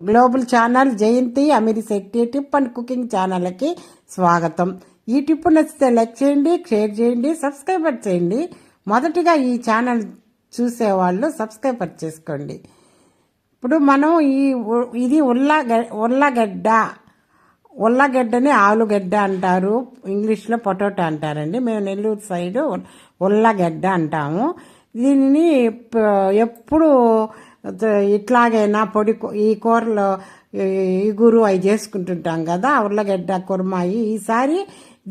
Global channel Jayanti Amirishetti tip and cooking ఛానల్కి స్వాగతం. ఈ టిప్ నచ్చితే లైక్ చేయండి, షేర్ చేయండి, సబ్స్క్రైబర్ చేయండి. మొదటిగా ఈ ఛానల్ చూసేవాళ్ళు సబ్స్క్రైబర్ చేసుకోండి. ఇప్పుడు మనం ఇది ఉల్లగడ్డని ఆలుగడ్డ అంటారు, ఇంగ్లీష్లో పొటాటో అంటారండి. మేము నెల్లూరు సైడు ఉల్లగడ్డ అంటాము. దీనిని ఎప్పుడు ఇట్లాగైనా ఈ కూరలో ఇగురు అవి చేసుకుంటుంటాం కదా, ఉర్లగడ్డ కుర్మాయి. ఈసారి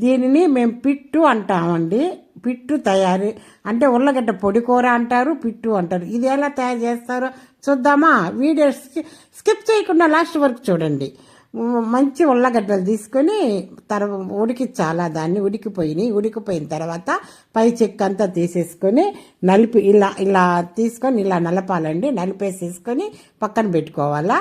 దీనిని మేము పిట్టు అంటామండి. పిట్టు తయారీ అంటే ఉర్లగడ్డ పొడి కూర అంటారు, పిట్టు అంటారు. ఇది ఎలా తయారు చేస్తారో చూద్దామా? వీడియో స్కిప్ చేయకుండా లాస్ట్ వరకు చూడండి. మంచి ఉల్లగడ్డలు తీసుకొని ఉడికించాలా, దాన్ని ఉడికిపోయిన తర్వాత పై చెక్క అంతా తీసేసుకొని ఇలా తీసుకొని ఇలా నలపాలండి. నలిపేసేసుకొని పక్కన పెట్టుకోవాలా.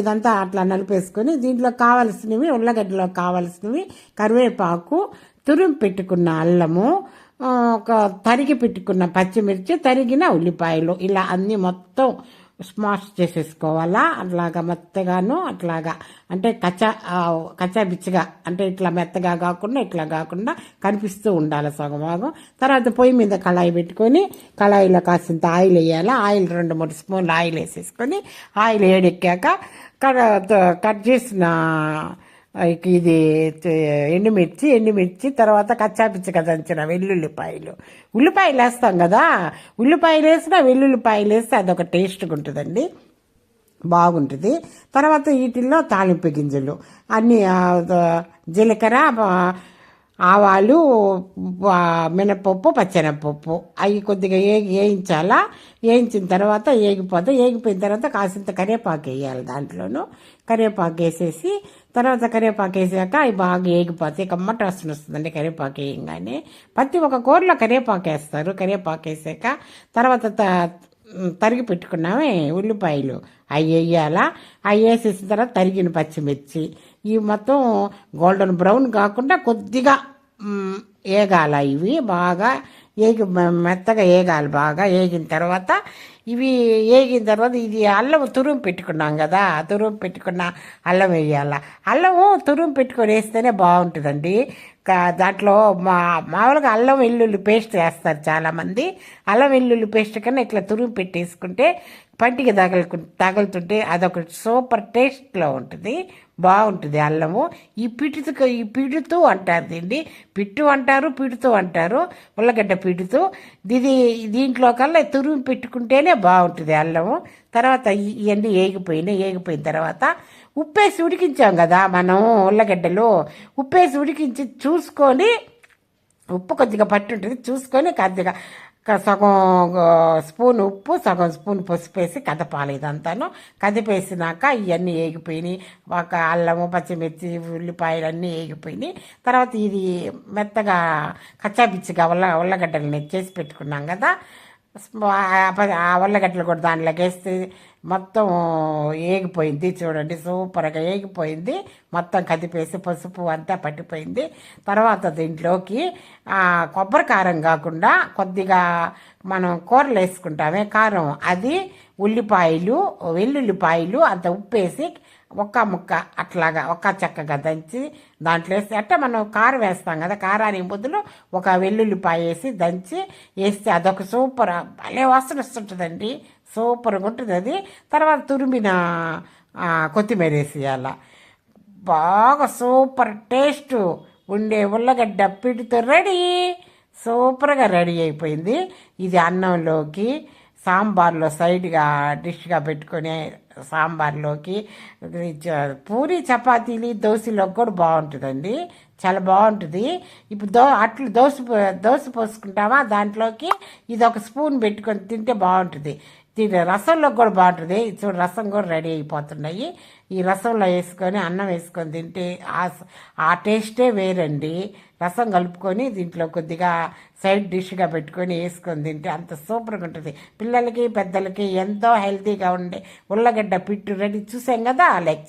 ఇదంతా అట్లా నలిపేసుకొని దీంట్లో కావలసినవి, ఉల్లగడ్డలో కావలసినవి కరివేపాకు, తురిమి పెట్టుకున్న అల్లము, ఒక తరిగి పెట్టుకున్న పచ్చిమిర్చి, తరిగిన ఉల్లిపాయలు, ఇలా అన్నీ మొత్తం స్మాష్ చేసేసుకోవాలా. అట్లాగా మెత్తగాను, అట్లాగా అంటే కచ్చా బిచ్చగా, అంటే ఇట్లా మెత్తగా కాకుండా ఇట్లా కాకుండా కనిపిస్తూ ఉండాలి సగం భాగం. తర్వాత పొయ్యి మీద కళాయి పెట్టుకొని కళాయిలో కాసింత ఆయిల్ వేయాలి. ఆయిల్ 2-3 స్పూన్లు ఆయిల్ వేసేసుకొని ఆయిల్ వేడెక్కాక కట్ చేసిన ఇది ఎండుమిర్చి, తర్వాత కచ్చాపిచ్చగా దంచిన ఉల్లిపాయలు వేస్తాం కదా. ఉల్లిపాయలు వేసినా వెల్లుల్లిపాయలు వేస్తే అదొక టేస్ట్గా ఉంటుందండి, బాగుంటుంది. తర్వాత వీటిల్లో తాలింపు గింజలు అన్నీ, జీలకర్ర, ఆవాలు, మినపప్పు, పచ్చెనపప్పు అవి కొద్దిగా వేయించాలా. వేయించిన తర్వాత ఏగిపోయిన తర్వాత కాసింత కరివేపాకు వేయాలి. దాంట్లోనూ కరివేపాకు వేసేసి తర్వాత కరివేపాకు వేసాక అవి బాగా ఏగిపోతాయి. కమ్మట వాసన వస్తుందండి కరివేపాకు వేయంగానే. ప్రతి ఒక్క కూరలో కరివేపాకు వేస్తారు. కరివేపాకు వేసాక తర్వాత తరిగి పెట్టుకున్నామే ఉల్లిపాయలు అవి వేయాలా. అవి వేసేసిన తర్వాత తరిగిన పచ్చిమిర్చి, ఇవి మొత్తం గోల్డెన్ బ్రౌన్ కాకుండా కొద్దిగా వేగాల. ఇవి బాగా మెత్తగా వేగాలి. బాగా వేగిన తర్వాత ఇది అల్లం తురుము పెట్టుకున్నాం కదా, తురుము పెట్టుకున్న అల్లం వేయాల. అల్లము తురుము పెట్టుకొని వేస్తేనే బాగుంటుందండి. దాంట్లో మామూలుగా అల్లం వెల్లుల్లి పేస్ట్ వేస్తారు చాలామంది. అల్లం వెల్లుల్లి పేస్ట్ కన్నా ఇట్లా తురుము పెట్టేసుకుంటే పంటికి తగులుతుంటే అదొక సూపర్ టేస్ట్లో ఉంటుంది, బాగుంటుంది అల్లము. ఈ పిడుతూ అంటారు దీన్ని, పిట్టు అంటారు, పిడుతూ అంటారు, ఉల్లగడ్డ పిడుతూ. దీంట్లో కల్లా తురుము పెట్టుకుంటేనే బాగుంటుంది అల్లము. తర్వాత ఇవన్నీ ఏగిపోయిన తర్వాత ఉప్పేసి ఉడికించాం కదా మనం ఉల్లగడ్డలు, ఉప్పేసి ఉడికించి చూసుకొని, ఉప్పు కొద్దిగా పట్టి ఉంటుంది చూసుకొని కొద్దిగా సగం స్పూన్ ఉప్పు, సగం స్పూన్ పసుపు వేసి కదపాలి. ఇదంతాను కదిపేసినాక ఇవన్నీ ఏగిపోయినాయి. ఒక అల్లము, పచ్చిమిర్చి, ఉల్లిపాయలు అన్నీ ఏగిపోయినాయి. తర్వాత ఇది మెత్తగా కచ్చాపిచ్చిగా ఉల్లగడ్డలు చేసి పెట్టుకున్నాం కదా, ఆ ఉల్లగడ్డలు కూడా దాంట్లోకి వేస్తే మొత్తం ఏగిపోయింది. చూడండి సూపర్గా ఏగిపోయింది. మొత్తం కదిపేసి పసుపు అంతా పట్టిపోయింది. తర్వాత దీంట్లోకి కొబ్బరి కారం కాకుండా కొద్దిగా మనం కూరలు వేసుకుంటామే కారం, అది ఉల్లిపాయలు, వెల్లుల్లిపాయలు అంత ఉప్పేసి ఒక్క ముక్క అట్లాగా చక్కగా దంచి దాంట్లో వేసి, అంటే మనం కారం వేస్తాం కదా, కారానికి బదులు ఒక వెల్లుల్లిపాయ వేసి దంచి వేస్తే అదొక సూపర్ భలే వాసన వస్తుంటుందండి, సూపర్గా ఉంటుంది అది. తర్వాత తురిమిన కొత్తిమీర వేసేయాల. బాగా సూపర్ టేస్ట్ ఉండే ఉల్లగడ్డ పిడితో రెడీ, సూపర్గా రెడీ అయిపోయింది. ఇది అన్నంలోకి, సాంబార్లో సైడ్గా డిష్గా పెట్టుకొని సాంబార్లోకి, పూరి, చపాతీలు, దోశలోకి కూడా బాగుంటుందండి, చాలా బాగుంటుంది. ఇప్పుడు దోశ పోసుకుంటామా, దాంట్లోకి ఇది ఒక స్పూన్ పెట్టుకొని తింటే బాగుంటుంది. రసంలో కూడా బాగుంటుంది. చూడు రసం కూడా రెడీ అయిపోతున్నాయి. ఈ రసంలో వేసుకొని అన్నం వేసుకొని తింటే ఆ టేస్టే వేరండి. రసం కలుపుకొని దీంట్లో కొద్దిగా సైడ్ డిష్గా పెట్టుకొని వేసుకొని తింటే అంత సూపర్గా ఉంటుంది. పిల్లలకి పెద్దలకి ఎంతో హెల్తీగా ఉండే ఉల్లగడ్డ పిట్టు రెడీ చూసాం కదా. లైక్